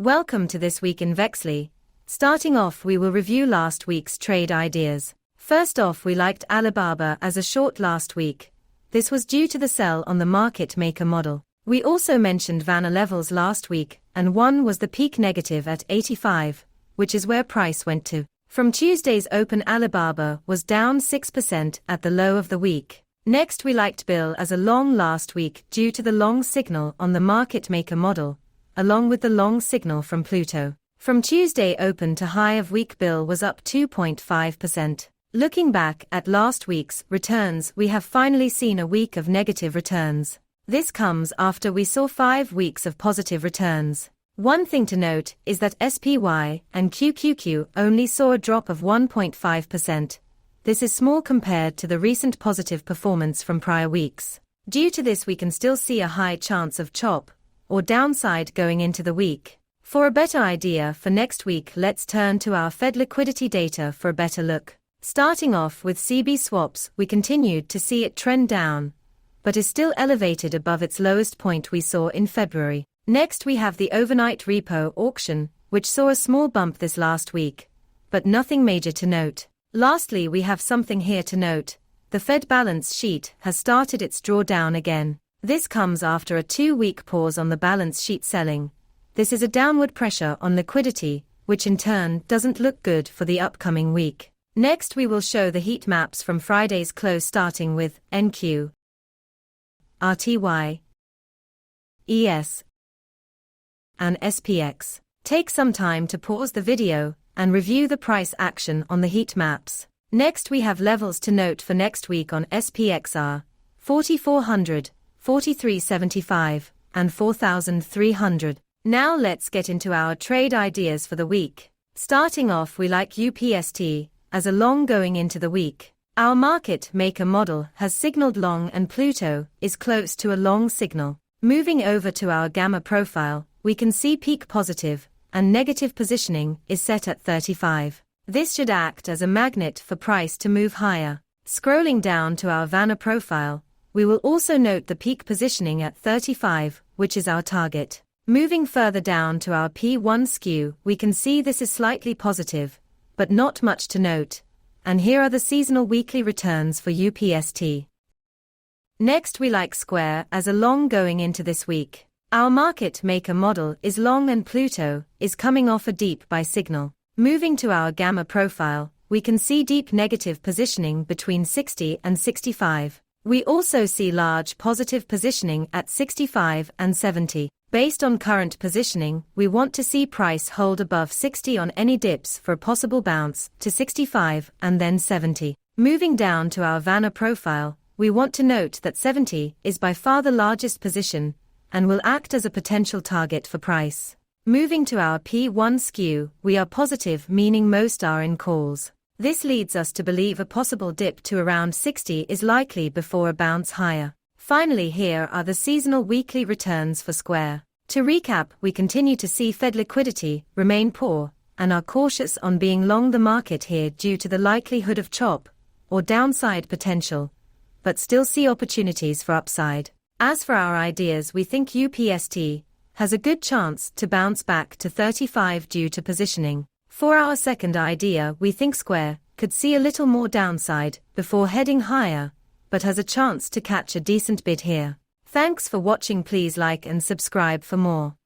Welcome to This Week in Vexly. Starting off, we will review last week's trade ideas. First off, we liked Alibaba as a short last week. This was due to the sell on the market maker model. We also mentioned Vanna levels last week, and one was the peak negative at 85, which is where price went to. From Tuesday's open, Alibaba was down 6% at the low of the week. Next, we liked BILL as a long last week due to the long signal on the market maker model, along with the long signal from Pluto. From Tuesday open to high of week, BILL was up 2.5%. Looking back at last week's returns, we have finally seen a week of negative returns. This comes after we saw 5 weeks of positive returns. One thing to note is that SPY and QQQ only saw a drop of 1.5%. This is small compared to the recent positive performance from prior weeks. Due to this, we can still see a high chance of chop or downside going into the week. For a better idea for next week, let's turn to our Fed liquidity data for a better look. Starting off with CB swaps, we continued to see it trend down, but is still elevated above its lowest point we saw in February. Next, we have the overnight repo auction, which saw a small bump this last week, but nothing major to note. Lastly, we have something here to note. The Fed balance sheet has started its drawdown again. This comes after a 2-week pause on the balance sheet selling. This is a downward pressure on liquidity, which in turn doesn't look good for the upcoming week. Next, we will show the heat maps from Friday's close, starting with NQ, RTY, ES, and SPX. Take some time to pause the video and review the price action on the heat maps. Next, we have levels to note for next week on SPXR: 4400, 4375, and 4300. Now let's get into our trade ideas for the week. Starting off, we like UPST as a long going into the week. Our market maker model has signaled long and Pluto is close to a long signal. Moving over to our gamma profile, we can see peak positive and negative positioning is set at 35. This should act as a magnet for price to move higher. Scrolling down to our Vanna profile, we will also note the peak positioning at 35, which is our target. Moving further down to our P1 SKU, we can see this is slightly positive, but not much to note. And here are the seasonal weekly returns for UPST. Next, we like Square as a long going into this week. Our market maker model is long and Pluto is coming off a deep buy signal. Moving to our gamma profile, we can see deep negative positioning between 60 and 65. We also see large positive positioning at 65 and 70. Based on current positioning, we want to see price hold above 60 on any dips for a possible bounce to 65 and then 70. Moving down to our Vanna profile, we want to note that 70 is by far the largest position and will act as a potential target for price. Moving to our P1 SKU, we are positive, meaning most are in calls. This leads us to believe a possible dip to around 60 is likely before a bounce higher. Finally, here are the seasonal weekly returns for Square. To recap, we continue to see Fed liquidity remain poor and are cautious on being long the market here due to the likelihood of chop or downside potential, but still see opportunities for upside. As for our ideas, we think UPST has a good chance to bounce back to 35 due to positioning. For our second idea, we think Square could see a little more downside before heading higher, but has a chance to catch a decent bid here. Thanks for watching. Please like and subscribe for more.